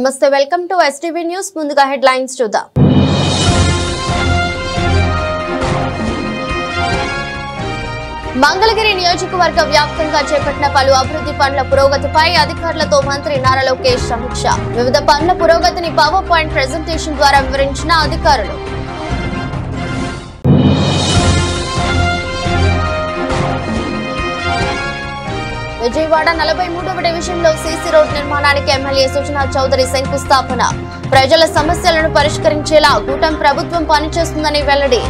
నమస్తే welcome to STV news ముందుగా headlines చూద్దాం. మంగళగిరి నియోజకవర్గ వ్యాప్తంగా చేపట్టిన పలు అభివృద్ధి పనుల పురోగతిపై అధికారులతో మంత్రి నారా లోకేష్ సమీక్ష. వివిధ పనుల పురోగతిని పవర్ పాయింట్ ప్రెజెంటేషన్ ద్వారా వివరించిన అధికారులు. విజయవాడ 43వ డివిజన్లో సీసీ రోడ్ నిర్మాణానికి ఎమ్మెల్యే సుజనా చౌదరి శంకుస్థాపన. ప్రజల సమస్యలను పరిష్కరించేలా కూటమి ప్రభుత్వం పనిచేస్తుందని వెల్లడి.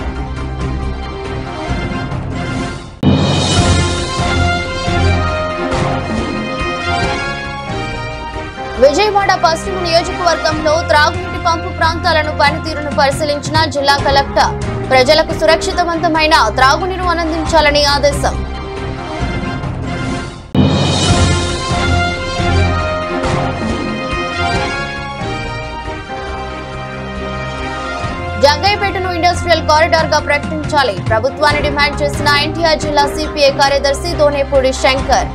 విజయవాడ పశ్చిమ నియోజకవర్గంలో త్రాగునీటి పంపు ప్రాంతాలను పనితీరును పరిశీలించిన జిల్లా కలెక్టర్. ప్రజలకు సురక్షితవంతమైన త్రాగునీరు అందించాలని ఆదేశం. జంగయ్యపేటను ఇండస్ట్రియల్ కారిడార్ గా ప్రకటించాలి. ప్రభుత్వాన్ని డిమాండ్ చేసిన ఎన్టీఆర్ జిల్లా సిపిఐ కార్యదర్శి దోనేపూడి శంకర్.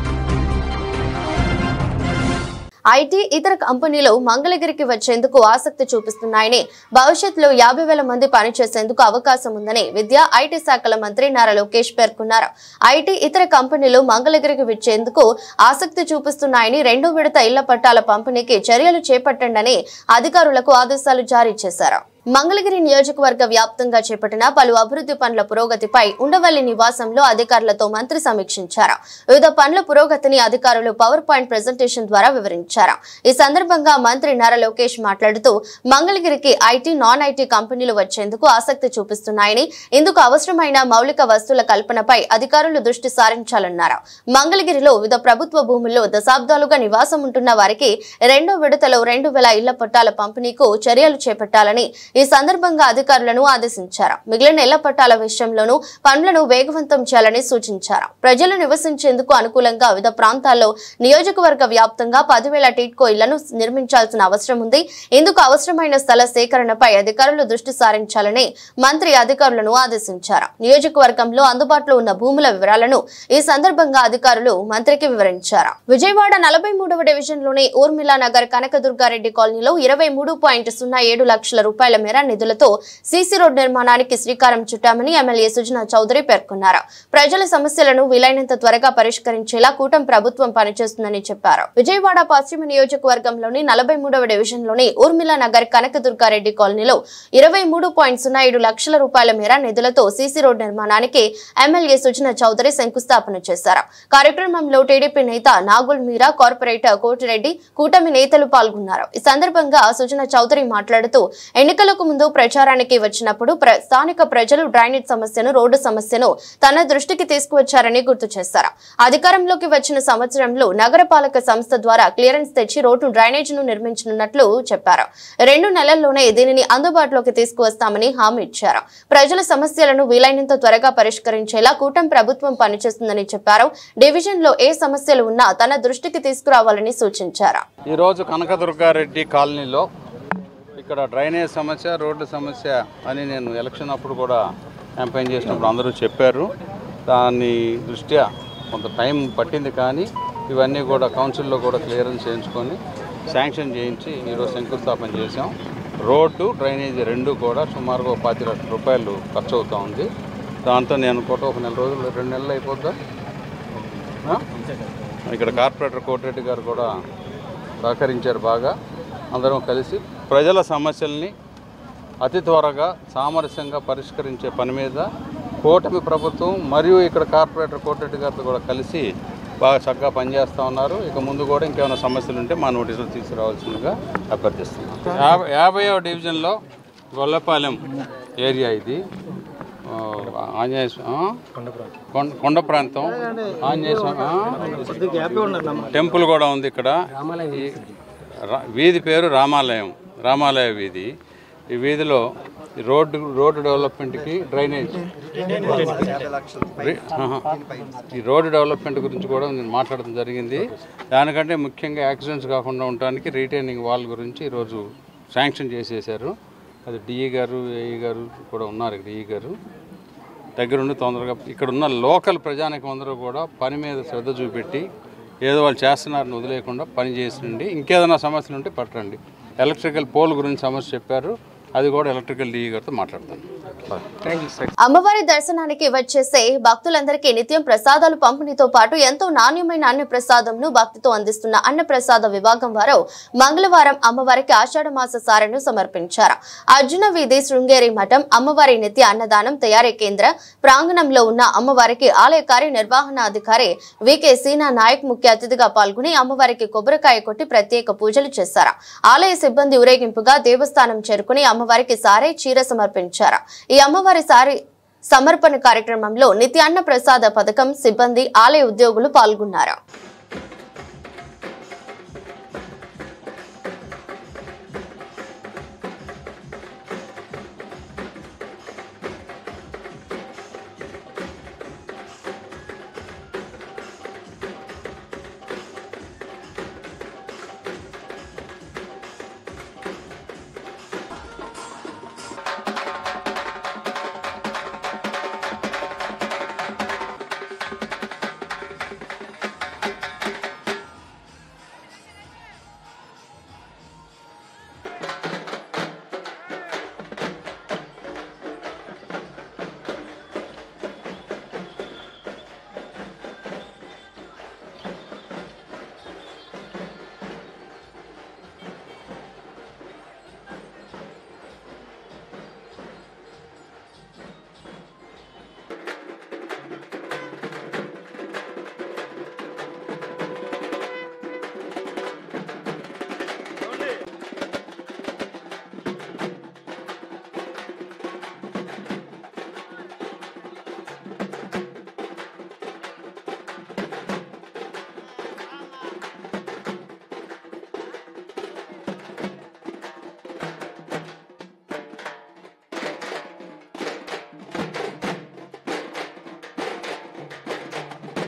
ఐటీ ఇతర కంపెనీలు మంగళగిరికి వచ్చేందుకు ఆసక్తి చూపిస్తున్నాయని, భవిష్యత్తులో 50,000 మంది పనిచేసేందుకు అవకాశం ఉందని విద్యా ఐటీ శాఖల మంత్రి నారా లోకేష్ పేర్కొన్నారు. ఐటీ ఇతర కంపెనీలు మంగళగిరికి వచ్చేందుకు ఆసక్తి చూపిస్తున్నాయని, 2వ విడత ఇళ్ల పట్టాల పంపిణీకి చర్యలు చేపట్టండి అధికారులకు ఆదేశాలు జారీ చేశారు. మంగళగిరి నియోజకవర్గ వ్యాప్తంగా చేపట్టిన పలు అభివృద్ధి పనుల పురోగతిపై ఉండవల్లి నివాసంలో అధికారులతో మంత్రి సమీక్షించారు. వివిధ పనుల పురోగతిని అధికారులు పవర్ పాయింట్ ప్రెజెంటేషన్ ద్వారా వివరించారు. ఈ సందర్భంగా మంత్రి నారా లోకేష్ మాట్లాడుతూ, మంగళగిరికి ఐటీ, నాన్ ఐటీ కంపెనీలు వచ్చేందుకు ఆసక్తి చూపిస్తున్నాయని, ఇందుకు అవసరమైన మౌలిక వస్తువుల కల్పనపై అధికారులు దృష్టి సారించాలన్నారు. మంగళగిరిలో వివిధ ప్రభుత్వ భూముల్లో దశాబ్దాలుగా నివాసం ఉంటున్న వారికి 2వ విడతలో 2,000 ఇళ్ల పట్టాల పంపిణీకు చర్యలు చేపట్టాలని ఈ సందర్భంగా అధికారులను ఆదేశించారు. మిగిలిన ఇళ్ల పట్టాల విషయంలోనూ పనులను వేగవంతం చేయాలని సూచించారు. ప్రజలు నివసించేందుకు అనుకూలంగా వివిధ ప్రాంతాల్లో నియోజకవర్గ వ్యాప్తంగా 10,000 టిట్కో ఇళ్లను నిర్మించాల్సిన అవసరం ఉంది. ఇందుకు అవసరమైన స్థల సేకరణపై అధికారులు దృష్టి సారించాలని మంత్రి అధికారులను ఆదేశించారు. నియోజకవర్గంలో అందుబాటులో ఉన్న భూముల వివరాలను ఈ సందర్భంగా అధికారులు మంత్రికి వివరించారు. విజయవాడ 43వ డివిజన్లోని ఊర్మిళా నగర్ కనకదుర్గారెడ్డి కాలనీలో 23.07 లక్షల రూపాయల మేర నిధులతో సీసీ రోడ్ నిర్మాణానికి శ్రీకారం చుట్టామని ఎమ్మెల్యే సుజనా చౌదరి పేర్కొన్నారు. ప్రజల సమస్యలను వీలైనంత త్వరగా పరిష్కరించేలా కూటమి ప్రభుత్వం పనిచేస్తుందని చెప్పారు. విజయవాడ పశ్చిమ నియోజకవర్గంలోని 43వ డివిజన్లోని ఊర్మిళా నగర్ కనకదుర్గారెడ్డి కాలనీలో 23.07 లక్షల రూపాయల మేర నిధులతో సీసీ రోడ్ నిర్మాణానికి ఎమ్మెల్యే సుజనా చౌదరి శంకుస్థాపన చేశారు. కార్యక్రమంలో టీడీపీ నేత నాగుల్ మీరా, కార్పొరేటర్ కోటిరెడ్డి, కూటమి నేతలు పాల్గొన్నారు. ఈ సందర్భంగా సుజనా చౌదరి మాట్లాడుతూ, ఎన్నికలకు ముందు ప్రచారానికి వచ్చినప్పుడు స్థానిక ప్రజలు డ్రైనేజ్ సమస్యను, రోడ్డు సమస్యను తన దృష్టికి తీసుకువచ్చారని గుర్తు చేశారు. అధికారంలోకి వచ్చిన సంవత్సరంలో నగరపాలక సంస్థ ద్వారా క్లియరెన్స్ తెచ్చి రోడ్డు డ్రైనేజీను నిర్మించనున్నట్లు చెప్పారు. 2 నెలల్లోనే దీనిని అందుబాటులోకి తీసుకువస్తామని హామీ ఇచ్చారు. ప్రజల సమస్యలను వీలైనంత త్వరగా పరిష్కరించేలా కూటమి ప్రభుత్వం పనిచేస్తుందని చెప్పారు. డివిజన్ లో ఏ సమస్యలు ఉన్నా తన దృష్టికి తీసుకురావాలని సూచించారు. ఈ రోజు కనకదుర్గారెడ్డి కాలనీలో ఇక్కడ డ్రైనేజ్ సమస్య, రోడ్డు సమస్య అని నేను ఎలక్షన్ అప్పుడు కూడా క్యాంపెయిన్ చేసినప్పుడు అందరూ చెప్పారు. దాని దృష్ట్యా కొంత టైం పట్టింది, కానీ ఇవన్నీ కూడా కౌన్సిల్లో కూడా క్లియరెన్స్ చేయించుకొని శాంక్షన్ చేయించి ఈరోజు శంకుస్థాపన చేసాం. రోడ్డు, డ్రైనేజీ 2 కూడా సుమారుగా 25 లక్షల రూపాయలు ఖర్చు అవుతూ ఉంది. దాంతో నేను కూడా ఒక 1 నెల రోజులు, 2 నెలలు అయిపోద్దా. ఇక్కడ కార్పొరేటర్ కోటిరెడ్డి గారు కూడా సహకరించారు బాగా. అందరం కలిసి ప్రజల సమస్యల్ని అతి త్వరగా సామరస్యంగా పరిష్కరించే పని మీద కూటమి ప్రభుత్వం మరియు ఇక్కడ కార్పొరేటర్ కోటిరెడ్డి గారితో కూడా కలిసి బాగా చక్కగా పనిచేస్తూ ఉన్నారు. ఇక ముందు కూడా ఇంకేమైనా సమస్యలు ఉంటే మా నోటీసులు తీసుకురావాల్సిందిగా అభ్యర్థిస్తున్నాం. 50వ డివిజన్లో గొల్లపాలెం ఏరియా ఇది. ఆంజనేయ కొండ ప్రాంతం, ఆంజనేయ టెంపుల్ కూడా ఉంది ఇక్కడ. వీధి పేరు రామాలయ వీధి. ఈ వీధిలో రోడ్డు డెవలప్మెంట్కి, డ్రైనేజ్, ఈ రోడ్డు డెవలప్మెంట్ గురించి కూడా నేను మాట్లాడడం జరిగింది. దానికంటే ముఖ్యంగా యాక్సిడెంట్స్ కాకుండా ఉండడానికి రీటైనింగ్ వాల్ గురించి ఈరోజు శాంక్షన్ చేసేసారు. అది డిఈ గారు, ఏఈ గారు కూడా ఉన్నారు. డిఈ గారు దగ్గరుండి తొందరగా ఇక్కడ ఉన్న లోకల్ ప్రజానికం అందరూ కూడా పని మీద శ్రద్ధ చూపెట్టి ఏదో వాళ్ళు చేస్తున్నారని వదిలేకుండా పని చేసిండి. ఇంకేదైనా సమస్యలు ఉంటే పట్టండి. ఎలక్ట్రికల్ పోల్ గురించి సమస్య చెప్పారు, అది కూడా ఎలక్ట్రికల్ డీఈ గారితో మాట్లాడతాను. అమ్మవారి దర్శనానికి వచ్చేసే భక్తులందరికీ నిత్యం ప్రసాదాలు పంపిణీతో పాటు ఎంతో నాణ్యమైన అన్న ప్రసాదంను భక్తితో అందిస్తున్న అన్న ప్రసాద విభాగం వారు మంగళవారం అమ్మవారికి ఆషాఢ మాస సారెను సమర్పించారు. అర్జున వీధి శృంగేరి మఠం అమ్మవారి నిత్య అన్నదానం తయారీ కేంద్ర ప్రాంగణంలో ఉన్న అమ్మవారికి ఆలయ కార్యనిర్వహణాధికారి వికే సీనా నాయక్ ముఖ్య అతిథిగా పాల్గొని అమ్మవారికి కొబ్బరికాయ కొట్టి ప్రత్యేక పూజలు చేశారు. ఆలయ సిబ్బంది ఊరేగింపుగా దేవస్థానం చేరుకుని అమ్మవారికి సారే చీర సమర్పించారు. ఈ అమ్మవారి సారి సమర్పణ కార్యక్రమంలో నిత్య అన్న ప్రసాద పథకం సిబ్బంది ఆలయ ఉద్యోగులు పాల్గొన్నారు.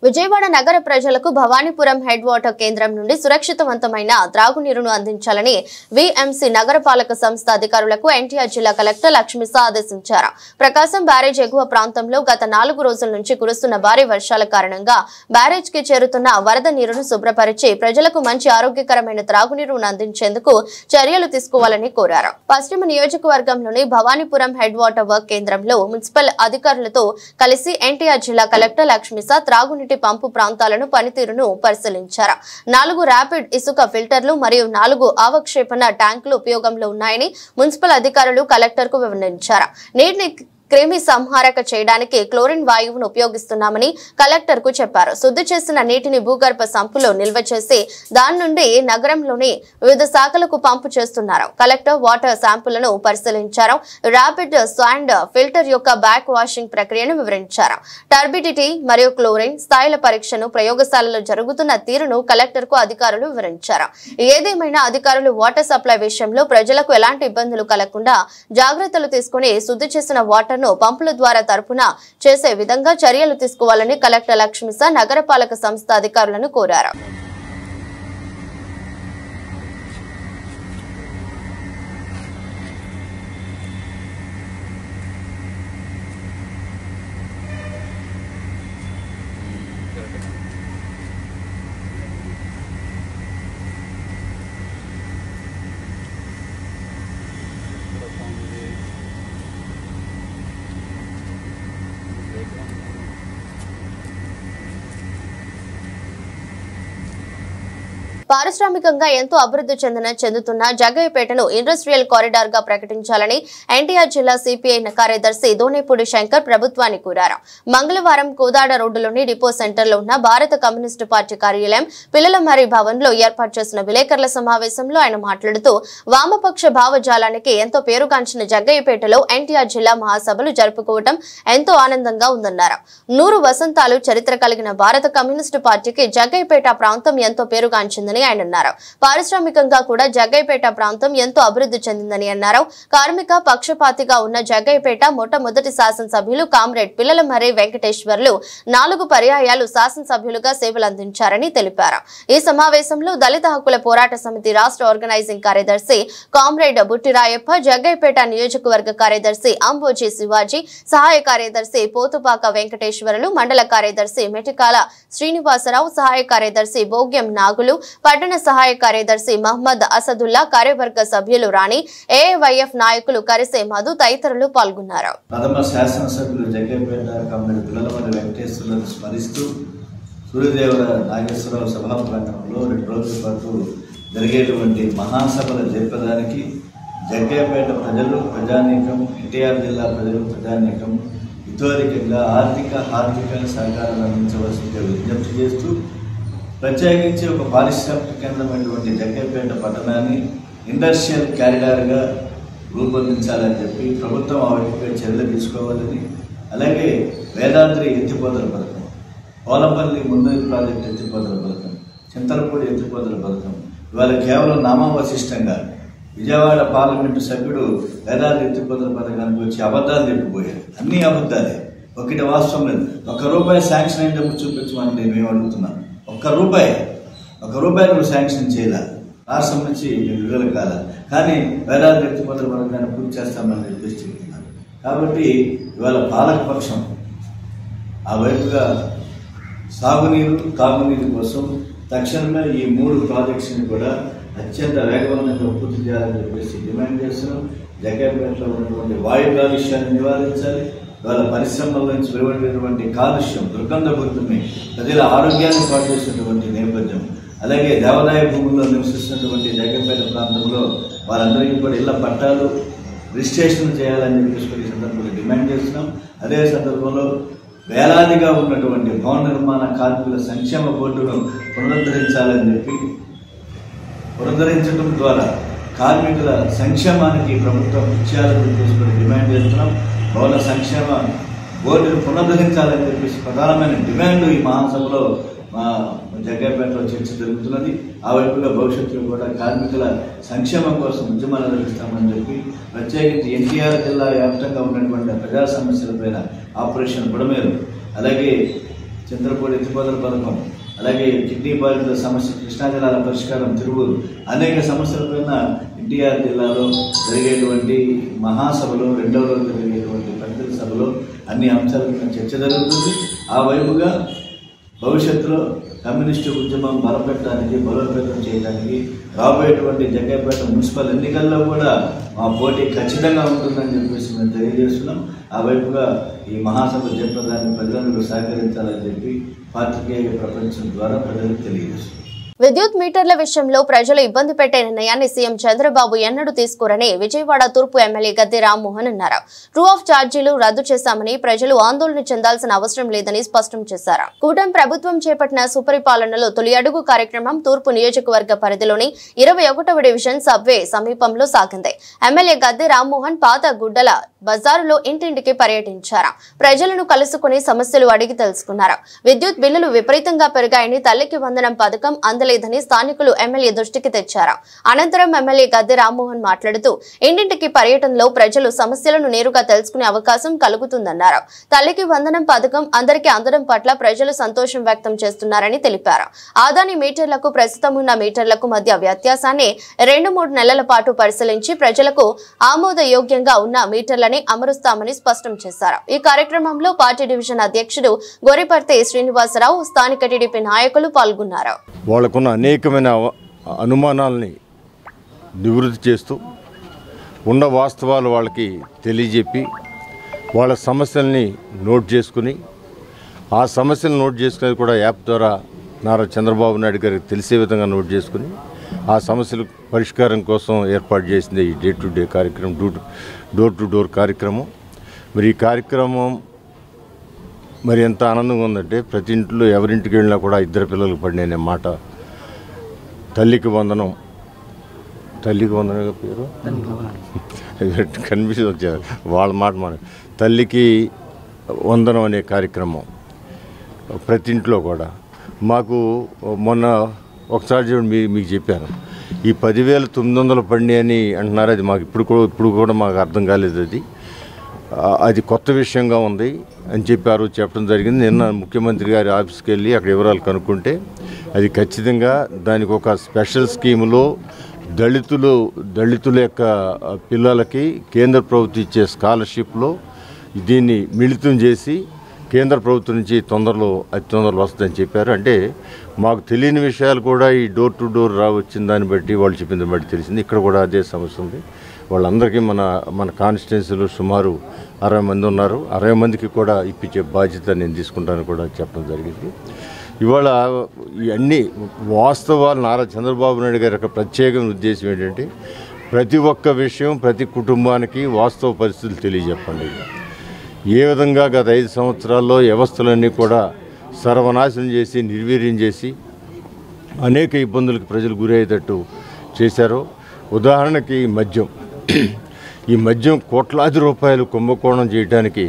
విజయవాడ నగర ప్రజలకు భవానీపురం హెడ్ వాటర్ కేంద్రం నుండి సురక్షితవంతమైన త్రాగునీరును అందించాలని విఎంసి నగరపాలక సంస్థ అధికారులకు ఎన్టీఆర్ జిల్లా కలెక్టర్ లక్ష్మీసా ఆదేశించారు. ప్రకాశం బ్యారేజ్ ఎగువ ప్రాంతంలో గత 4 రోజుల నుంచి కురుస్తున్న భారీ వర్షాల కారణంగా బ్యారేజ్ కి చేరుతున్న వరద నీరును శుభ్రపరిచి ప్రజలకు మంచి ఆరోగ్యకరమైన త్రాగునీరును అందించేందుకు చర్యలు తీసుకోవాలని కోరారు. పశ్చిమ నియోజకవర్గంలోని భవానీపురం హెడ్ వాటర్ వర్క్ కేంద్రంలో మున్సిపల్ అధికారులతో కలిసి ఎన్టీఆర్ జిల్లా కలెక్టర్ లక్ష్మీసా త్రాగునీటి పంపు ప్రాంతాలను పనితీరును పరిశీలించారు. 4 ర్యాపిడ్ ఇసుక ఫిల్టర్లు మరియు 4 అవక్షేపణ ట్యాంకులు ఉపయోగంలో ఉన్నాయని మున్సిపల్ అధికారులు కలెక్టర్ కు వివరించారు. నీటిని క్రిమి సంహారక చేయడానికి క్లోరిన్ వాయువును ఉపయోగిస్తున్నామని కలెక్టర్ కు చెప్పారు. శుద్ధి చేసిన నీటిని భూగర్భ సంపులో నిల్వ చేసి దాని నుండి నగరంలోని వివిధ శాఖలకు పంపు చేస్తున్నారు. కలెక్టర్ వాటర్ శాంపుల్లను పరిశీలించారు. ర్యాపిడ్ శాండ్ ఫిల్టర్ యొక్క బ్యాక్ వాషింగ్ ప్రక్రియను వివరించారు. టర్బిడిటీ మరియు క్లోరిన్ స్థాయిల పరీక్షను ప్రయోగశాలలో జరుగుతున్న తీరును కలెక్టర్ కు అధికారులు వివరించారు. ఏదేమైనా అధికారులు వాటర్ సప్లై విషయంలో ప్రజలకు ఎలాంటి ఇబ్బందులు కలగకుండా జాగ్రత్తలు తీసుకుని శుద్ధి చేసిన వాటర్ పంపుల ద్వారా తరపున చేసే విధంగా చర్యలు తీసుకోవాలని కలెక్టర్ లక్ష్మీసా నగరపాలక సంస్థ అధికారులను కోరారు. పారిశ్రామికంగా ఎంతో అభివృద్ధి చెందుతున్న జగ్గయ్యపేటను ఇండస్ట్రియల్ కారిడార్ గా ప్రకటించాలని ఎన్టీఆర్ జిల్లా సిపిఐ కార్యదర్శి దోనేపూడి శంకర్ ప్రభుత్వాన్ని కోరారు. మంగళవారం కోదాడ రోడ్డులోని డిపో సెంటర్ లో ఉన్న భారత కమ్యూనిస్టు పార్టీ కార్యాలయం పిల్లలమర్రి భవన్ లో ఏర్పాటు చేసిన విలేకరుల సమావేశంలో ఆయన మాట్లాడుతూ వామపక్ష భావజాలానికి ఎంతో పేరుగాంచిన జగ్గయ్యపేటలో ఎన్టీఆర్ జిల్లా మహాసభలు జరుపుకోవడం ఎంతో ఆనందంగా ఉందన్నారు. 100 వసంతాలు చరిత్ర కలిగిన భారత కమ్యూనిస్టు పార్టీకి జగ్గయ్యపేట ప్రాంతం ఎంతో పేరుగాంచిందని ఆయన అన్నారు. పారిశ్రామికంగా కూడా జగ్గయ్యపేట ప్రాంతం ఎంతో అభివృద్ధి చెందిందని అన్నారు. కార్మిక పక్షపాతిగా ఉన్న జగ్గయ్యపేట మొట్టమొదటి శాసనసభ్యులు కామ్రేడ్ పిల్లలమర్రి వెంకటేశ్వర్లు 4 పర్యాయాలు శాసనసభ్యులుగా సేవలందించారని తెలిపారు. ఈ సమావేశంలో దళిత హక్కుల పోరాట సమితి రాష్ట్ర ఆర్గనైజింగ్ కార్యదర్శి కామ్రేడ్ బుట్టిరాయప్ప, జగ్గయ్యపేట నియోజకవర్గ కార్యదర్శి అంబోజీ శివాజీ, సహాయ కార్యదర్శి పోతుపాక వెంకటేశ్వర్లు, మండల కార్యదర్శి మెటికాల శ్రీనివాసరావు, సహాయ కార్యదర్శి భోగ్యం నాగులు, పట్టణ సహాయ కార్యదర్శి మహమ్మద్ అసదుల్లా, కార్యవర్గ సభ్యులు రాణి, ఏఐవైఎఫ్ నాయకులు కరిసే మధు తదితరులు పాల్గొన్నారు. ప్రథమ శాసనసభ్యులు జగ్గేపేట కమ్యూనిటీ పిల్లలమల్లి వెంకటేశ్వర్లను స్మరిస్తూ సూర్యదేవర నాగేశ్వరరావు సభా ప్రాంగణంలో 2 రోజుల పాటు జరిగేటువంటి మహాసభలు జరిపడానికి జగ్గేపేట ప్రజలు, ప్రజానీకం, ఎన్టీఆర్ జిల్లా ప్రజలు, ప్రజానీకం ఇతోరికంగా ఆర్థిక సహకారాలు అందించవలసిందిగా విజ్ఞప్తి చేస్తూ ప్రత్యేకించి ఒక పారిశ్రామిక కేంద్రమైనటువంటి జగ్గేపేట పట్టణాన్ని ఇండస్ట్రియల్ క్యారిడార్గా రూపొందించాలని చెప్పి ప్రభుత్వం ఆ వైపుగా చర్యలు తీసుకోవాలని, అలాగే వేదాద్రి ఎత్తిపోతల పథకం, పోలంపల్లి ముందరి ప్రాజెక్టు ఎత్తిపోతల పథకం, చింతలపూడి ఎత్తిపోతల పథకం ఇవాళ కేవలం నామవశిష్టంగా విజయవాడ పార్లమెంటు సభ్యుడు వేదాద్రి ఎత్తిపోతల పథకానికి వచ్చి అబద్ధాలు చెప్పిపోయారు. అన్ని అబద్ధాలే, ఒకటి వాస్తవం లేదు. ₹1 శాంక్షన్ అయిందని చూపించమని మేము అడుగుతున్నాం. ₹1 నువ్వు శాంక్షన్ చేయాలి. రాష్ట్రం నుంచి విడుదల కాల, కానీ వేదాద్రి ఎత్తిపోతల పథకాన్ని పూర్తి చేస్తామని చెప్పేసి చెప్తున్నారు. కాబట్టి ఇవాళ పాలకపక్షం ఆ వైపుగా సాగునీరు, తాగునీరు కోసం తక్షణమే ఈ 3 ప్రాజెక్ట్స్ని కూడా అత్యంత వేగవంతంగా పూర్తి చేయాలని చెప్పేసి డిమాండ్ చేస్తున్నాం. జగ్గేపేటలో ఉన్నటువంటి వాయు కాలుష్యాన్ని నివారించాలి. ఇవాళ పరిశ్రమల నుంచి వెలువడినటువంటి కాలుష్యం, దుర్గంధభూతమే ప్రజల ఆరోగ్యాన్ని పాటు చేసినటువంటి నేపథ్యం, అలాగే దేవాదాయ భూముల్లో నివసిస్తున్నటువంటి జగ్గేపేట ప్రాంతంలో వారందరికీ కూడా ఇళ్ల పట్టాలు రిజిస్ట్రేషన్ చేయాలని చెప్పేసి ఈ సందర్భంలో డిమాండ్ చేస్తున్నాం. అదే సందర్భంలో వేలాదిగా ఉన్నటువంటి భవన నిర్మాణ కార్మికుల సంక్షేమ బోర్డును పునరుద్ధరించడం ద్వారా కార్మికుల సంక్షేమానికి ప్రభుత్వం ఇచ్చేయాలని చెప్పేసి డిమాండ్ చేస్తున్నాం. భవన సంక్షేమ బోర్డును పునరుద్ధరించాలని చెప్పేసి ప్రధానమైన డిమాండ్ ఈ మహాసభలో జగ్గేపేటలో చర్చ జరుగుతున్నది. ఆ వైపుగా భవిష్యత్తులో కూడా కార్మికుల సంక్షేమం కోసం ఉద్యమాలు నిర్వహిస్తామని చెప్పి ప్రత్యేకించి ఎన్టీఆర్ జిల్లా వ్యాప్తంగా ఉన్నటువంటి ప్రజా సమస్యలపైన ఆపరేషన్ బుడమేరు, అలాగే చింతలపూడి ఎత్తిపోతల పథకం, అలాగే కిడ్నీ బాధితుల సమస్య, కృష్ణా జిల్లాల పరిష్కారం, తిరువురు అనేక సమస్యలపైన ఎన్టీఆర్ జిల్లాలో జరిగేటువంటి మహాసభలో 2వ రోజు జరిగేటువంటి ప్రతినిధి సభలో అన్ని అంశాలపైన చర్చ జరుగుతుంది. ఆ వైపుగా భవిష్యత్తులో కమ్యూనిస్టు ఉద్యమం బలోపేతం చేయడానికి రాబోయేటువంటి జగ్గేపేట మున్సిపల్ ఎన్నికల్లో కూడా మా పోటీ ఖచ్చితంగా ఉంటుందని చెప్పేసి మేము తెలియజేస్తున్నాం. ఆ వైపుగా ఈ మహాసభ జరపడానికి ప్రజలందరూ సహకరించాలని చెప్పి పాత్రికేయ ప్రపంచం ద్వారా ప్రజలకు తెలియజేస్తున్నాం. విద్యుత్ మీటర్ల విషయంలో ప్రజలు ఇబ్బంది పెట్టే నిర్ణయాన్ని సీఎం చంద్రబాబు ఎన్నడూ తీసుకోరని విజయవాడ తూర్పు ఎమ్మెల్యే గద్దె రామ్మోహన్ అన్నారు. ట్రూ ఆఫ్ ఛార్జీలు రద్దు చేశామని ప్రజలు ఆందోళన చెందాల్సిన అవసరం లేదని స్పష్టం చేశారు. కూటమి ప్రభుత్వం చేపట్టిన సుపరిపాలనలో తొలి అడుగు కార్యక్రమం తూర్పు నియోజకవర్గ పరిధిలోని 21వ డివిజన్ సబ్వే సమీపంలో సాగింది. ఎమ్మెల్యే గద్దె రామ్మోహన్ పాత గుడ్డల బజారులో ఇంటింటికి పర్యటించారు. ప్రజలను కలుసుకుని సమస్యలు అడిగి తెలుసుకున్నారు. విద్యుత్ బిల్లులు విపరీతంగా పెరిగాయని, తల్లికి వందనం పథకం అందలేదని స్థానికులు ఎమ్మెల్యే దృష్టికి తెచ్చారు. అనంతరం ఎమ్మెల్యే గద్దె రామ్మోహన్ మాట్లాడుతూ ఇంటింటికి పర్యటనలో ప్రజలు సమస్యలను నేరుగా తెలుసుకునే అవకాశం కలుగుతుందన్నారు. తల్లికి వందనం పథకం అందరికీ అందడం పట్ల ప్రజలు సంతోషం వ్యక్తం చేస్తున్నారని తెలిపారు. ఆదాని మీటర్లకు ప్రస్తుతం ఉన్న మీటర్లకు మధ్య వ్యత్యాసాన్ని 2-3 నెలల పాటు పరిశీలించి ప్రజలకు ఆమోదయోగ్యంగా ఉన్న మీటర్లని అమరుస్తామని స్పష్టం చేశారు. ఈ కార్యక్రమంలో పార్టీ డివిజన్ అధ్యక్షుడు గోరిపర్తి శ్రీనివాసరావు, స్థానిక టీడీపీ నాయకులు పాల్గొన్నారు. వాళ్ళకున్న అనేకమైన అనుమానాలని నివృత్తి చేస్తూ ఉన్న వాస్తవాలు వాళ్ళకి తెలియజెప్పి వాళ్ళ సమస్యల్ని నోట్ చేసుకుని ఆ సమస్యలను నోట్ చేసుకునేది కూడా యాప్ ద్వారా నారా చంద్రబాబు నాయుడు గారికి తెలిసే విధంగా నోట్ చేసుకుని ఆ సమస్యల పరిష్కారం కోసం ఏర్పాటు చేసింది ఈ డే టు డే కార్యక్రమం, డోర్ టు డోర్ కార్యక్రమం. మరి ఈ కార్యక్రమం మరి ఎంత ఆనందంగా ఉందంటే ప్రతి ఇంట్లో ఎవరింటికి వెళ్ళినా కూడా 2 పిల్లలకు పడిన మాట తల్లికి వందనం పేరు కన్ఫ్యూజన్ వచ్చారు వాళ్ళ మాట తల్లికి వందనం అనే కార్యక్రమం ప్రతి ఇంట్లో కూడా. మాకు మొన్న ఒకసారి మీకు చెప్పాను, ఈ 10,900 పడినాయి అని అంటున్నారు. అది మాకు ఇప్పుడు కూడా మాకు అర్థం కాలేదు. అది కొత్త విషయంగా ఉంది అని చెప్పారు, చెప్పడం జరిగింది. నిన్న ముఖ్యమంత్రి గారి ఆఫీస్కి వెళ్ళి అక్కడ వివరాలు కనుక్కుంటే అది ఖచ్చితంగా దానికి ఒక స్పెషల్ స్కీములో దళితుల యొక్క పిల్లలకి కేంద్ర ప్రభుత్వం ఇచ్చే స్కాలర్షిప్లో దీన్ని మిళితం చేసి కేంద్ర ప్రభుత్వం నుంచి అతి తొందరలో వస్తుందని చెప్పారు. అంటే మాకు తెలియని విషయాలు కూడా ఈ డోర్ టు డోర్ వచ్చిన దాన్ని బట్టి వాళ్ళు చెప్పిన దాన్ని బట్టి తెలిసింది. ఇక్కడ కూడా అదే సమస్య ఉంది. వాళ్ళందరికీ మన కాన్స్టిట్యున్సీలో సుమారు 60 మంది ఉన్నారు. 60 మందికి కూడా ఇప్పించే బాధ్యత నేను తీసుకుంటాను కూడా చెప్పడం జరిగింది. ఇవాళ ఇవన్నీ వాస్తవాలు నారా చంద్రబాబు నాయుడు గారి యొక్క ప్రత్యేకమైన ఉద్దేశం ఏంటంటే ప్రతి ఒక్క విషయం ప్రతి కుటుంబానికి వాస్తవ పరిస్థితులు తెలియజెప్పండి. ఏ విధంగా గత 5 సంవత్సరాల్లో వ్యవస్థలన్నీ కూడా సర్వనాశనం చేసి నిర్వీర్యం చేసి అనేక ఇబ్బందులకు ప్రజలు గురయ్యేటట్టు చేశారో. ఉదాహరణకి ఈ మద్యం కోట్లాది రూపాయలు కుంభకోణం చేయడానికి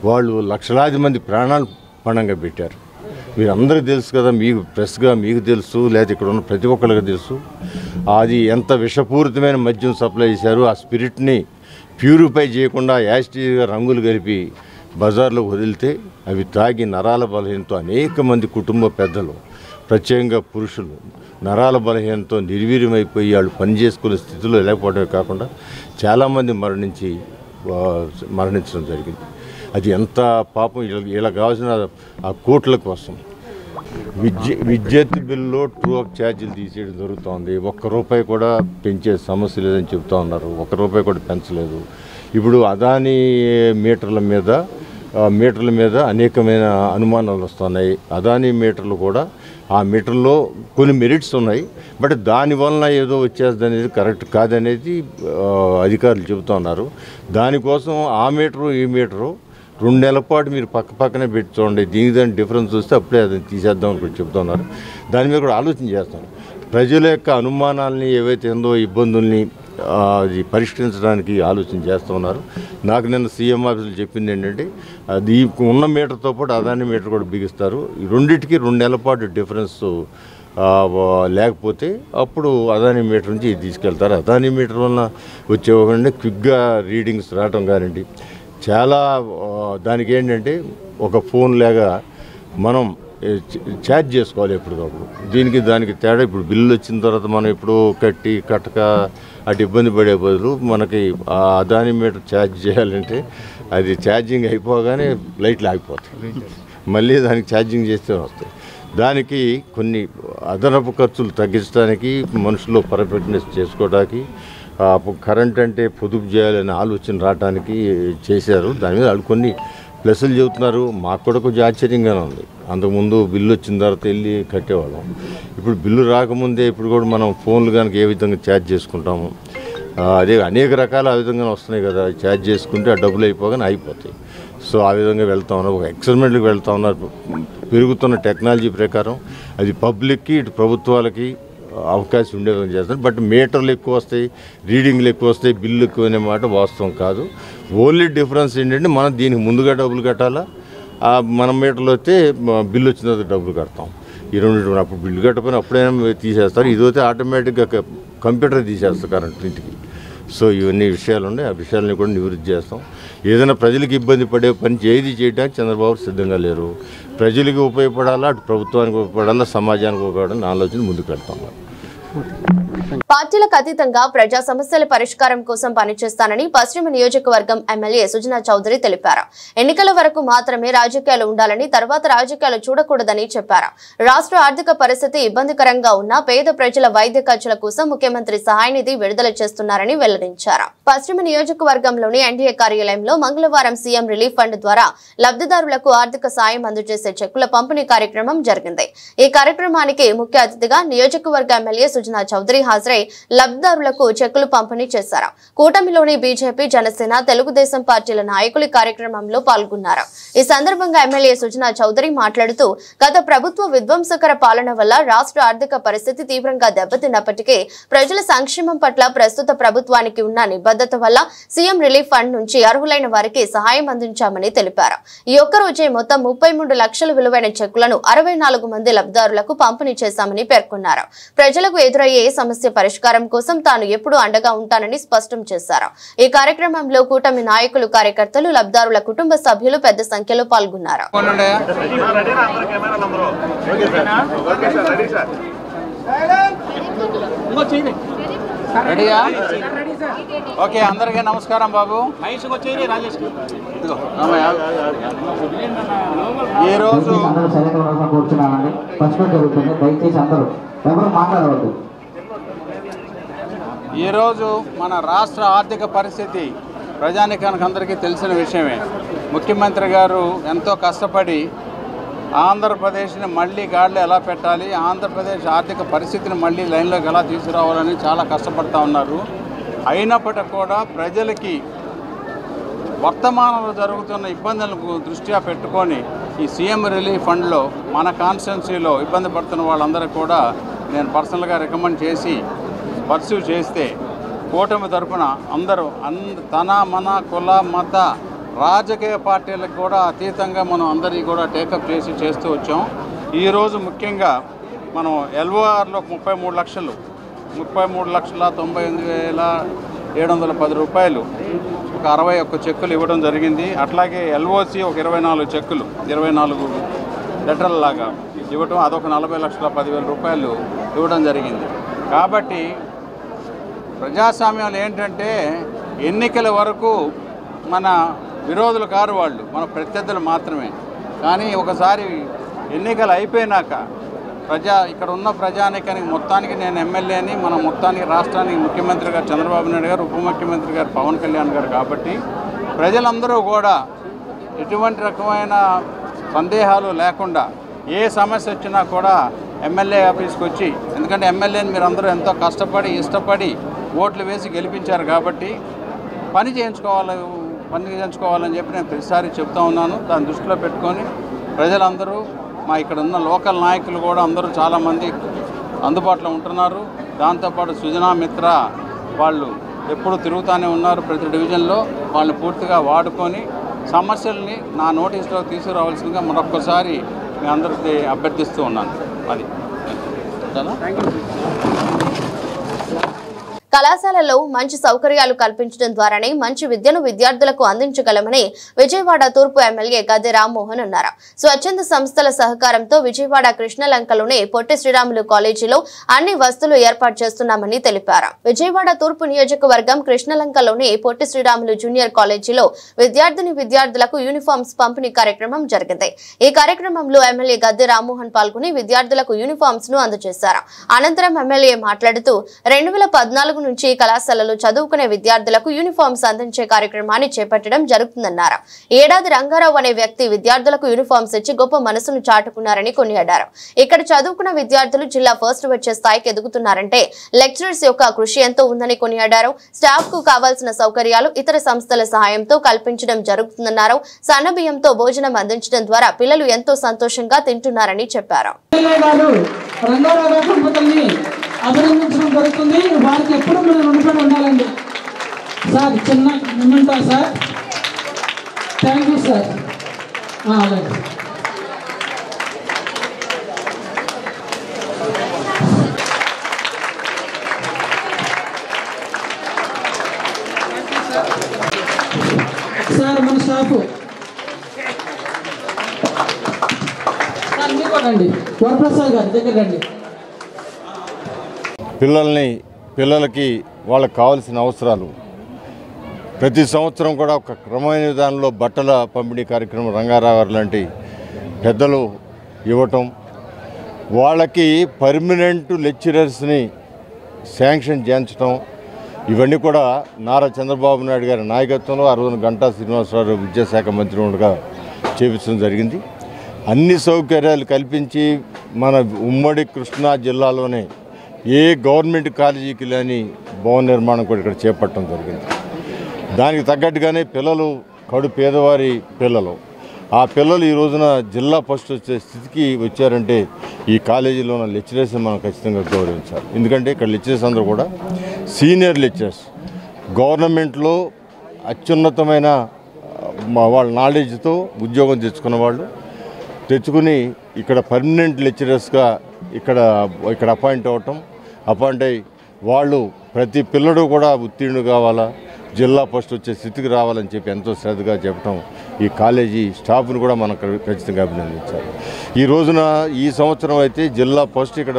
వాళ్ళు లక్షలాది మంది ప్రాణాలు పణంగా పెట్టారు. మీరందరికీ తెలుసు కదా, మీకు ప్రెస్గా మీకు తెలుసు, లేదా ఇక్కడ ఉన్న ప్రతి ఒక్కరికి తెలుసు. అది ఎంత విషపూరితమైన మద్యం సప్లై చేశారు. ఆ స్పిరిట్ని ప్యూరిఫై చేయకుండా యాసిడ్గా రంగులు కలిపి బజార్లో వదిలితే అవి తాగి నరాల బలహీనతో అనేక మంది కుటుంబ పెద్దలు, ప్రత్యేకంగా పురుషులు నరాల బలహీనతో నిర్వీర్యమైపోయి వాళ్ళు పని చేసుకునే స్థితిలో లేకపోవడమే కాకుండా చాలామంది మరణించడం జరిగింది. అది ఎంత పాపం. ఇలా కావాల్సిన ఆ కోట్ల కోసం విద్యుత్ బిల్లులో ట్రూ అప్ ఛార్జీలు తీసేయడం జరుగుతోంది. ₹1 కూడా పెంచే సమస్య లేదని చెప్తా ఉన్నారు. ₹1 కూడా పెంచలేదు. ఇప్పుడు అదానీ మీటర్ల మీద అనేకమైన అనుమానాలు వస్తున్నాయి. అదానీ మీటర్లు కూడా ఆ మీటర్లో కొన్ని మెరిట్స్ ఉన్నాయి. బట్ దానివలన ఏదో వచ్చేస్తుంది అనేది కరెక్ట్ కాదనేది అధికారులు చెబుతూ ఉన్నారు. దానికోసం ఆ మీటరు ఈ మీటరు 2 నెలల పాటు మీరు పక్కనే పెట్టి చూడండి, దీని డిఫరెన్స్ చూస్తే అప్పుడే అది తీసేద్దాం అని చెప్తున్నారు. దాని మీద కూడా ఆలోచన చేస్తాను. ప్రజల యొక్క అనుమానాలని ఏవైతే ఉందో ఇబ్బందుల్ని అది పరిష్కరించడానికి ఆలోచన చేస్తూ ఉన్నారు. నాకు నిన్న సీఎం ఆఫీసులు చెప్పింది ఏంటంటే అది ఉన్న మీటర్తో పాటు అదాని మీటర్ కూడా బిగిస్తారు. ఈ రెండింటికి 2 నెలల పాటు డిఫరెన్స్ లేకపోతే అప్పుడు అదాని మీటర్ నుంచి తీసుకెళ్తారు. అదాని మీటర్ వలన వచ్చేవాళ్ళంటే క్విక్గా రీడింగ్స్ రావటం కానివ్వండి, చాలా దానికి ఏంటంటే ఒక ఫోన్ లాగా మనం ఛార్జ్ చేసుకోవాలి ఎప్పటికప్పుడు. దానికి తేడా ఇప్పుడు బిల్లు వచ్చిన తర్వాత మనం ఎప్పుడు కట్టక అటు ఇబ్బంది పడే బదులు మనకి ఆ అదాని మీటర్ ఛార్జ్ చేయాలంటే అది ఛార్జింగ్ అయిపోగానే లైట్లు ఆగిపోతాయి, మళ్ళీ దానికి ఛార్జింగ్ చేస్తే వస్తాయి. దానికి కొన్ని అదనపు ఖర్చులు తగ్గించడానికి, మనుషుల్లో పర్ఫెక్ట్నెస్ చేసుకోవడానికి, కరెంట్ అంటే పొదుపు చేయాలనే ఆలోచన రావడానికి చేశారు. దాని మీద వాళ్ళు కొన్ని ప్లస్లు చెబుతున్నారు. మాకు కూడా కొంచెం ఆశ్చర్యంగానే ఉంది. అంతకుముందు బిల్లు వచ్చిన తర్వాత వెళ్ళి కట్టేవాళ్ళం. ఇప్పుడు బిల్లు రాకముందే ఇప్పుడు కూడా మనం ఫోన్లు కనుక ఏ విధంగా ఛార్జ్ చేసుకుంటాము, అదే అనేక రకాల ఆ విధంగా వస్తున్నాయి కదా, ఛార్జ్ చేసుకుంటే ఆ డబ్బులు అయిపోగానే అయిపోతాయి. సో ఆ విధంగా వెళ్తా ఉన్నారు, ఒక ఎక్స్పెరిమెంట్కి వెళ్తూ ఉన్నారు. పెరుగుతున్న టెక్నాలజీ ప్రకారం అది పబ్లిక్కి ఇటు ప్రభుత్వాలకి అవకాశం ఉండే విధంగా చేస్తారు. బట్ మీటర్లు ఎక్కువ వస్తాయి, రీడింగ్లు ఎక్కువ వస్తాయి, బిల్లు ఎక్కువ అనే మాట వాస్తవం కాదు. ఓన్లీ డిఫరెన్స్ ఏంటంటే మనం దీనికి ముందుగా డబ్బులు కట్టాలా, మన మీటర్లో వస్తే బిల్లు వచ్చిన తర్వాత డబ్బులు కడతాం. ఈ రెండు అప్పుడు బిల్లు కట్టకపోయినా అప్పుడైనా తీసేస్తారు. ఇదైతే ఆటోమేటిక్గా కంప్యూటర్ తీసేస్తారు కరెంట్ ఇంటికి. సో ఇవన్నీ విషయాలు ఉన్నాయి. ఆ విషయాలని కూడా నివృత్తి చేస్తాం. ఏదైనా ప్రజలకు ఇబ్బంది పడే పని ఏది చేయడానికి చంద్రబాబు సిద్ధంగా లేరు. ప్రజలకు ఉపయోగపడాలా, అటు ప్రభుత్వానికి ఉపయోగపడాలా, సమాజానికి ఉపయోగపడాలని ఆలోచన ముందుకు వెళ్తాం. పార్టీలకు అతీతంగా ప్రజా సమస్యల పరిష్కారం కోసం పనిచేస్తానని పశ్చిమ నియోజకవర్గం ఎమ్మెల్యే సుజనా చౌదరి తెలిపారు. ఎన్నికల వరకు మాత్రమే రాజకీయాలు ఉండాలని, తర్వాత రాజకీయాలు చూడకూడదని చెప్పారు. రాష్ట్ర ఆర్థిక పరిస్థితి ఇబ్బందికరంగా ఉన్న పేద ప్రజల వైద్య ఖర్చుల కోసం ముఖ్యమంత్రి సహాయ నిధి విడుదల చేస్తున్నారని వెల్లడించారు. పశ్చిమ నియోజకవర్గంలోని ఎన్డీఏ కార్యాలయంలో మంగళవారం సీఎం రిలీఫ్ ఫండ్ ద్వారా లబ్ధిదారులకు ఆర్థిక సాయం అందజేసే చెక్కుల పంపిణీ కార్యక్రమం జరిగింది. ఈ కార్యక్రమానికి ముఖ్య అతిథిగా నియోజకవర్గ ఎమ్మెల్యే సుజనా చౌదరి హాజరై లబ్ధిదారులకు చెక్కులు పంపిణీ చేశారు. కూటమిలోని బీజేపీ, జనసేన, తెలుగుదేశం పార్టీల నాయకులు ఈ కార్యక్రమంలో పాల్గొన్నారు. ఈ సందర్భంగా ఎమ్మెల్యే సుజనా చౌదరి మాట్లాడుతూ గత ప్రభుత్వ విధ్వంసకర పాలన వల్ల రాష్ట్ర ఆర్థిక పరిస్థితి తీవ్రంగా దెబ్బతిన్నప్పటికీ ప్రజల సంక్షేమం పట్ల ప్రస్తుత ప్రభుత్వానికి ఉన్న నిబద్ధత వల్ల సీఎం రిలీఫ్ ఫండ్ నుంచి అర్హులైన వారికి సహాయం అందించామని తెలిపారు. ఈ ఒక్కరోజే మొత్తం 33 లక్షల విలువైన చెక్కులను 64 మంది లబ్ధిదారులకు పంపిణీ చేశామని పేర్కొన్నారు. ప్రజలకు ఎదురయ్యే సమస్య పరిష్కారం కోసం తాను ఎప్పుడూ అండగా ఉంటానని స్పష్టం చేశారు. ఈ కార్యక్రమంలో కూటమి నాయకులు, కార్యకర్తలు, లబ్ధిదారుల కుటుంబ సభ్యులు పెద్ద సంఖ్యలో పాల్గొన్నారు. రెడీగా ఓకే, అందరికీ నమస్కారం బాబు. ఈరోజు మన రాష్ట్ర ఆర్థిక పరిస్థితి ప్రజానికానికి అందరికీ తెలిసిన విషయమే. ముఖ్యమంత్రి గారు ఎంతో కష్టపడి ఆంధ్రప్రదేశ్ని మళ్ళీ గాడిలో ఎలా పెట్టాలి, ఆంధ్రప్రదేశ్ ఆర్థిక పరిస్థితిని మళ్ళీ లైన్లోకి ఎలా తీసుకురావాలని చాలా కష్టపడుతూ ఉన్నారు. అయినప్పటికీ కూడా ప్రజలకి వర్తమానంలో జరుగుతున్న ఇబ్బందులకు దృష్ట్యా పెట్టుకొని ఈ సీఎం రిలీఫ్ ఫండ్లో మన కాన్స్టిట్యున్సీలో ఇబ్బంది పడుతున్న వాళ్ళందరికీ కూడా నేను పర్సనల్గా రికమెండ్ చేసి పర్సూ చేస్తే కూటమి తరఫున అందరూ తన మన కుల మత రాజకీయ పార్టీలకు కూడా అతీతంగా మనం అందరికీ కూడా టేకప్ చేస్తూ వచ్చాం. ఈరోజు ముఖ్యంగా మనం ఎల్ఓఆర్లో 33,98,710 రూపాయలు, ఒక 61 చెక్కులు ఇవ్వడం జరిగింది. అట్లాగే ఎల్ఓసి ఒక 24 చెక్కులు 24 లెటర్లలాగా ఇవ్వటం, అదొక 40,10,000 రూపాయలు ఇవ్వడం జరిగింది. కాబట్టి ప్రజాస్వామ్యంలో ఏంటంటే ఎన్నికల వరకు మన విరోధులు కారు వాళ్ళు, మన ప్రత్యర్థులు మాత్రమే. కానీ ఒకసారి ఎన్నికలు అయిపోయినాక ఇక్కడ ఉన్న ప్రజానికానికి మొత్తానికి నేను ఎమ్మెల్యేని, మన మొత్తానికి రాష్ట్రానికి ముఖ్యమంత్రి గారు చంద్రబాబు నాయుడు గారు, ఉప ముఖ్యమంత్రి గారు పవన్ కళ్యాణ్ గారు. కాబట్టి ప్రజలందరూ కూడా ఎటువంటి రకమైన సందేహాలు లేకుండా ఏ సమస్య వచ్చినా కూడా ఎమ్మెల్యే ఆఫీస్కి వచ్చి, ఎందుకంటే ఎమ్మెల్యేని మీరు అందరూ ఎంతో కష్టపడి ఇష్టపడి ఓట్లు వేసి గెలిపించారు కాబట్టి పని చేయించుకోవాలని చెప్పి నేను ప్రతిసారి చెప్తా ఉన్నాను. దాన్ని దృష్టిలో పెట్టుకొని ప్రజలందరూ, మా ఇక్కడ ఉన్న లోకల్ నాయకులు కూడా అందరూ చాలామంది అందుబాటులో ఉంటున్నారు. దాంతోపాటు సుజనా మిత్ర వాళ్ళు ఎప్పుడు తిరుగుతూనే ఉన్నారు ప్రతి డివిజన్లో. వాళ్ళని పూర్తిగా వాడుకొని సమస్యల్ని నా నోటీస్లో తీసుకురావాల్సిందిగా మరొక్కసారి మీ అందరికీ అభ్యర్థిస్తూ ఉన్నాను. అది చాలా కళాశాలలో మంచి సౌకర్యాలు కల్పించడం ద్వారానే మంచి విద్యను విద్యార్థులకు అందించగలమని విజయవాడ తూర్పు ఎమ్మెల్యే గద్దె రామ్మోహన్ అన్నారు. స్వచ్ఛంద సంస్థల సహకారంతో విజయవాడ కృష్ణలంకలోని పొట్టి శ్రీరాములు కాలేజీలో అన్ని వసతులు ఏర్పాటు చేస్తున్నామని తెలిపారు. విజయవాడ తూర్పు నియోజకవర్గం కృష్ణలంకలోని పొట్టి శ్రీరాములు జూనియర్ కాలేజీలో విద్యార్థులకు యూనిఫామ్స్ పంపిణీ కార్యక్రమం జరిగింది. ఈ కార్యక్రమంలో ఎమ్మెల్యే గద్దె రామ్మోహన్ పాల్గొని విద్యార్థులకు యూనిఫామ్స్ ను అందజేశారు. అనంతరం ఎమ్మెల్యే మాట్లాడుతూ 2014 నుంచి కళాశాలలో చదువుకునే విద్యార్థులకు యూనిఫామ్స్ అందించే కార్యక్రమాన్ని చేపట్టడం జరుగుతుందన్నారు. ఏడాది రంగారావు అనే వ్యక్తి విద్యార్థులకు యూనిఫామ్స్ ఇచ్చి గొప్ప మనసును చాటుకున్నారని కొనియాడారు. ఇక్కడ చదువుకున్న విద్యార్థులు జిల్లా ఫస్ట్ వచ్చే స్థాయికి ఎదుగుతున్నారంటే లెక్చరర్స్ యొక్క కృషి ఎంతో ఉందని కొనియాడారు. స్టాఫ్ కు కావాల్సిన సౌకర్యాలు ఇతర సంస్థల సహాయంతో కల్పించడం జరుగుతుందన్నారు. సన్నబియ్యంతో భోజనం అందించడం ద్వారా పిల్లలు ఎంతో సంతోషంగా తింటున్నారని చెప్పారు. అభినందించడం జరుగుతుంది. వారికి ఎప్పుడు మీరు రుణపడి ఉండాలండి సార్. చిన్న మూమెంటా సార్? Thank you sir. అలాగే సార్ మన స్టాఫ్ మీరు రండి, వరప్రసాద్ గారి దగ్గర రండి. పిల్లలకి వాళ్ళకి కావాల్సిన అవసరాలు ప్రతి సంవత్సరం కూడా ఒక క్రమమైన విధానంలో బట్టల పంపిణీ కార్యక్రమం రంగారావు లాంటి పెద్దలు ఇవ్వటం, వాళ్ళకి పర్మనెంట్ లెక్చరర్స్ని శాంక్షన్ చేయించడం, ఇవన్నీ కూడా నారా చంద్రబాబు నాయుడు గారి నాయకత్వంలో ఆ రోజున గంటా శ్రీనివాసరావు విద్యాశాఖ మంత్రి ఉండగా చేపించడం జరిగింది. అన్ని సౌకర్యాలు కల్పించి మన ఉమ్మడి కృష్ణా జిల్లాలోనే ఏ గవర్నమెంట్ కాలేజీకి లేని భవన నిర్మాణం కూడా ఇక్కడ చేపట్టడం జరిగింది. దానికి తగ్గట్టుగానే పిల్లలు కడు పేదవారి పిల్లలు, ఆ పిల్లలు ఈ రోజున జిల్లా ఫస్ట్ వచ్చే స్థితికి వచ్చారంటే ఈ కాలేజీలో ఉన్న లెక్చరర్స్ని మనం ఖచ్చితంగా గౌరవించాలి. ఎందుకంటే ఇక్కడ లెక్చరర్స్ అందరూ కూడా సీనియర్ లెక్చరర్స్, గవర్నమెంట్లో అత్యున్నతమైన వాళ్ళ నాలెడ్జ్తో ఉద్యోగం తెచ్చుకుని ఇక్కడ పర్మనెంట్ లెక్చరర్స్గా ఇక్కడ అపాయింట్ అయ్యి వాళ్ళు ప్రతి పిల్లడు కూడా ఉత్తీర్ణుడు కావాలా, జిల్లా ఫస్ట్ వచ్చే స్థితికి రావాలని చెప్పి ఎంతో శ్రద్ధగా చెప్పడం ఈ కాలేజీ స్టాఫ్ను కూడా మనం ఖచ్చితంగా అభినందించాలి. ఈ రోజున ఈ సంవత్సరం అయితే జిల్లా ఫస్ట్ ఇక్కడ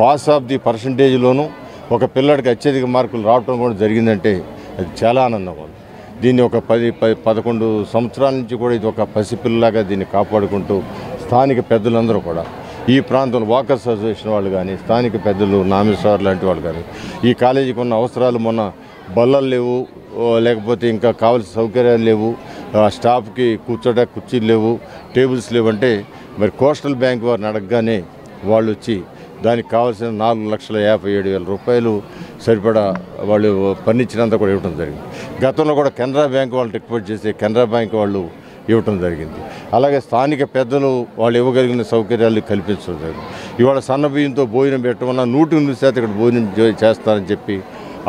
పాస్ ఆఫ్ ది పర్సంటేజ్లోను ఒక పిల్లడికి అత్యధిక మార్కులు రావటం కూడా జరిగిందంటే అది చాలా ఆనందంగా ఉంది. దీన్ని ఒక 10-11 సంవత్సరాల నుంచి కూడా ఇది ఒక పసిపిల్లలాగా దీన్ని కాపాడుకుంటూ స్థానిక పెద్దలందరూ కూడా ఈ ప్రాంతంలో వాకర్స్ అసోసియేషన్ వాళ్ళు కానీ స్థానిక పెద్దలు నామేశ్వర్ లాంటి వాళ్ళు కానీ ఈ కాలేజీకి ఉన్న అవసరాలు మొన్న బల్లలు లేవు, లేకపోతే ఇంకా కావాల్సిన సౌకర్యాలు లేవు, స్టాఫ్కి కూర్చోడానికి కుర్చీలు లేవు, టేబుల్స్ లేవంటే మరి కోస్టల్ బ్యాంక్ వారిని అడగగానే వాళ్ళు వచ్చి దానికి కావాల్సిన 4,57,000 రూపాయలు సరిపడా వాళ్ళు ఫర్నిచర్ కూడా ఇవ్వడం జరిగింది. గతంలో కూడా కెనరా బ్యాంక్ వాళ్ళు రిక్వెస్ట్ చేస్తే కెనరా బ్యాంక్ వాళ్ళు ఇవ్వటం జరిగింది. అలాగే స్థానిక పెద్దలు వాళ్ళు ఇవ్వగలిగిన సౌకర్యాలు కల్పించడం జరిగింది. ఇవాళ సన్న బియ్యంతో భోజనం పెట్టడం వల్ల 100% ఇక్కడ భోజనం చేస్తారని చెప్పి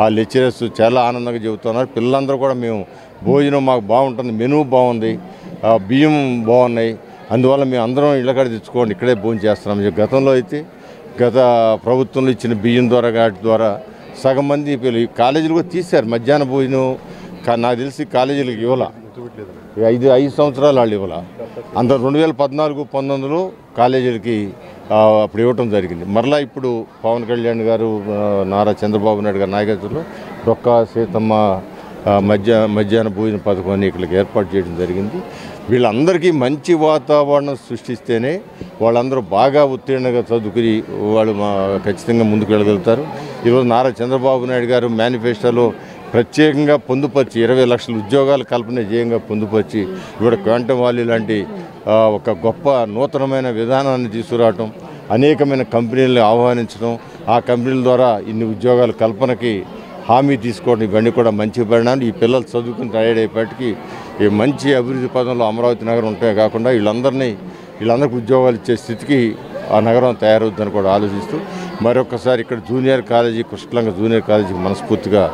ఆ లెక్చరర్స్ చాలా ఆనందంగా చెబుతున్నారు. పిల్లలందరూ కూడా మేము భోజనం మాకు బాగుంటుంది, మెనూ బాగుంది, బియ్యం బాగున్నాయి, అందువల్ల మేము అందరం ఇళ్ళకాడ తెచ్చుకోండి ఇక్కడే భోజనం చేస్తున్నాం. గతంలో అయితే గత ప్రభుత్వంలో ఇచ్చిన బియ్యం ద్వారా వాటి ద్వారా సగం మంది కాలేజీలు కూడా తీశారు మధ్యాహ్న భోజనం. నాకు తెలిసి కాలేజీలకు ఇవ్వాల 5 సంవత్సరాలు వాళ్ళు ఇవ్వాల. అంత 2014-19లో కాలేజీలకి అప్పుడు ఇవ్వటం జరిగింది. మరలా ఇప్పుడు పవన్ కళ్యాణ్ గారు, నారా చంద్రబాబు నాయుడు గారు నాయకత్వంలో డొక్కా సీతమ్మ మధ్యాహ్న భోజన పథకం అని ఇక్కడికి ఏర్పాటు చేయడం జరిగింది. వీళ్ళందరికీ మంచి వాతావరణం సృష్టిస్తేనే వాళ్ళందరూ బాగా ఉత్తీర్ణంగా చదువుకుని వాళ్ళు ఖచ్చితంగా ముందుకు వెళ్ళగలుగుతారు. ఈరోజు నారా చంద్రబాబు నాయుడు గారు మేనిఫెస్టోలో ప్రత్యేకంగా పొందుపరిచి 20 లక్షల ఉద్యోగాలు కల్పన ధ్యేయంగా పొందుపరిచి ఇవాళ క్వాంటమ్ వాల్యూ లాంటి ఒక గొప్ప నూతనమైన విధానాన్ని తీసుకురావటం, అనేకమైన కంపెనీలను ఆహ్వానించడం, ఆ కంపెనీల ద్వారా ఇన్ని ఉద్యోగాల కల్పనకి హామీ తీసుకోవడం, ఇవన్నీ కూడా మంచి పరిణామాలు. ఈ పిల్లలు చదువుకుని టైర్డ్ అయ్యేపటికి ఈ మంచి అభివృద్ధి పదంలో అమరావతి నగరం ఉంటే కాకుండా వీళ్ళందరికీ ఉద్యోగాలు ఇచ్చే స్థితికి ఆ నగరం తయారవుతుందని కూడా ఆలోచిస్తూ మరొకసారి ఇక్కడ జూనియర్ కాలేజీ కృష్ణలంక జూనియర్ కాలేజీకి మనస్ఫూర్తిగా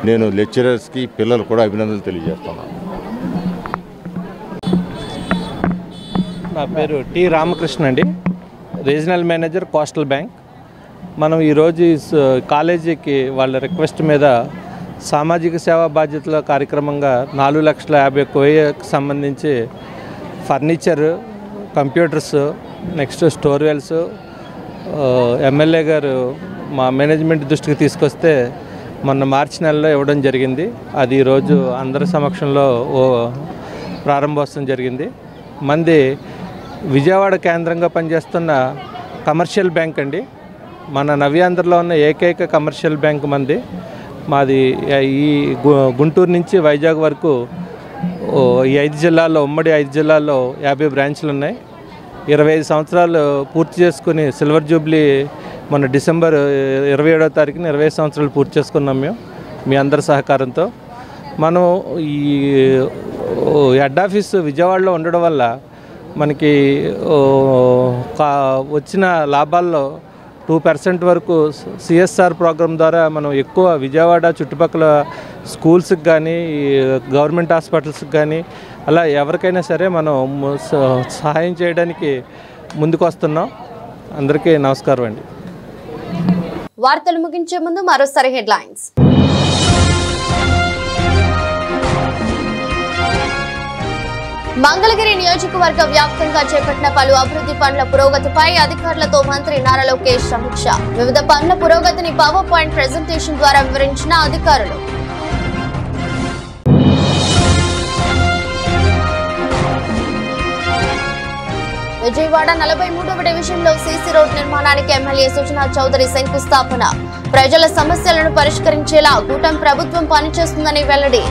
నేను లెక్చరర్స్కి పిల్లలు కూడా అభినందనలు తెలియజేస్తున్నాను. నా పేరు టి రామకృష్ణ అండి, రీజనల్ మేనేజర్ కోస్టల్ బ్యాంక్. మనం ఈరోజు కాలేజీకి వాళ్ళ రిక్వెస్ట్ మీద సామాజిక సేవా బాధ్యతల కార్యక్రమంగా 4,50,000కి సంబంధించి ఫర్నిచర్, కంప్యూటర్స్, నెక్స్ట్ స్టోర్వెల్స్ ఎమ్మెల్యే గారు మా మేనేజ్మెంట్ దృష్టికి తీసుకొస్తే మొన్న మార్చి నెలలో ఇవ్వడం జరిగింది. అది ఈరోజు అందరి సమక్షంలో ప్రారంభోత్సవం జరిగింది. మంది విజయవాడ కేంద్రంగా పనిచేస్తున్న కమర్షియల్ బ్యాంక్ అండి. మన నవ్యాంధ్రలో ఉన్న ఏకైక కమర్షియల్ బ్యాంక్ మాది. ఈ గుంటూరు నుంచి వైజాగ్ వరకు ఈ 5 జిల్లాల్లో, ఉమ్మడి 5 జిల్లాల్లో 50 బ్రాంచ్లు ఉన్నాయి. 25 సంవత్సరాలు పూర్తి చేసుకుని సిల్వర్ జూబ్లీ మొన్న డిసెంబర్ 27వ తారీఖున 25 సంవత్సరాలు పూర్తి చేసుకున్నాం మేము మీ అందరి సహకారంతో. మనం ఈ హెడ్ ఆఫీస్ విజయవాడలో ఉండడం వల్ల మనకి వచ్చిన లాభాల్లో 2% వరకు సిఎస్ఆర్ ప్రోగ్రాం ద్వారా మనం ఎక్కువ విజయవాడ చుట్టుపక్కల స్కూల్స్కి కానీ గవర్నమెంట్ హాస్పిటల్స్కి కానీ అలా ఎవరికైనా సరే మనం సహాయం చేయడానికి ముందుకు వస్తున్నాం. అందరికీ నమస్కారం అండి. వార్తలు ముగించే ముందు మరోసారి హెడ్లైన్స్. మంగళగిరి నియోజకవర్గ వ్యాప్తంగా చేపట్టిన పలు అభివృద్ధి పనుల పురోగతిపై అధికారులతో మంత్రి నారా లోకేష్ సమీక్ష. వివిధ పనుల పురోగతిని పవర్ పాయింట్ ప్రెజెంటేషన్ ద్వారా వివరించిన అధికారులు. విజయవాడ 43వ డివిజన్లో సీసీ రోడ్ నిర్మాణానికి ఎమ్మెల్యే సుజనా చౌదరి శంకుస్థాపన. ప్రజల సమస్యలను పరిష్కరించేలా కూటమి ప్రభుత్వం పనిచేస్తుందని వెల్లడి.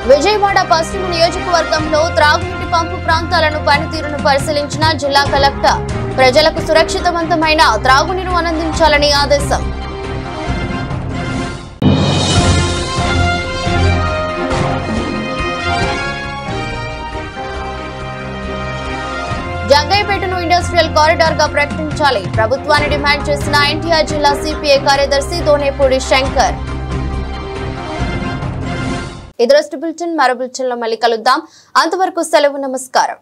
విజయవాడ పశ్చిమ నియోజకవర్గంలో త్రాగునీటి పంపు ప్రాంతాలను పనితీరును పరిశీలించిన జిల్లా కలెక్టర్. ప్రజలకు సురక్షితవంతమైన త్రాగునీరు అందించాలని ఆదేశం. జంగయ్యపేటను ఇండస్ట్రియల్ కారిడార్ గా ప్రకటించాలి. ప్రభుత్వాన్ని డిమాండ్ చేసిన ఎన్టీఆర్ జిల్లా సిపిఐ కార్యదర్శి దోనేపూడి శంకర్. ఇది బులెటిన్. మరో బులెటిన్లో మళ్ళీ కలుద్దాం. అంతవరకు సెలవు. నమస్కారం.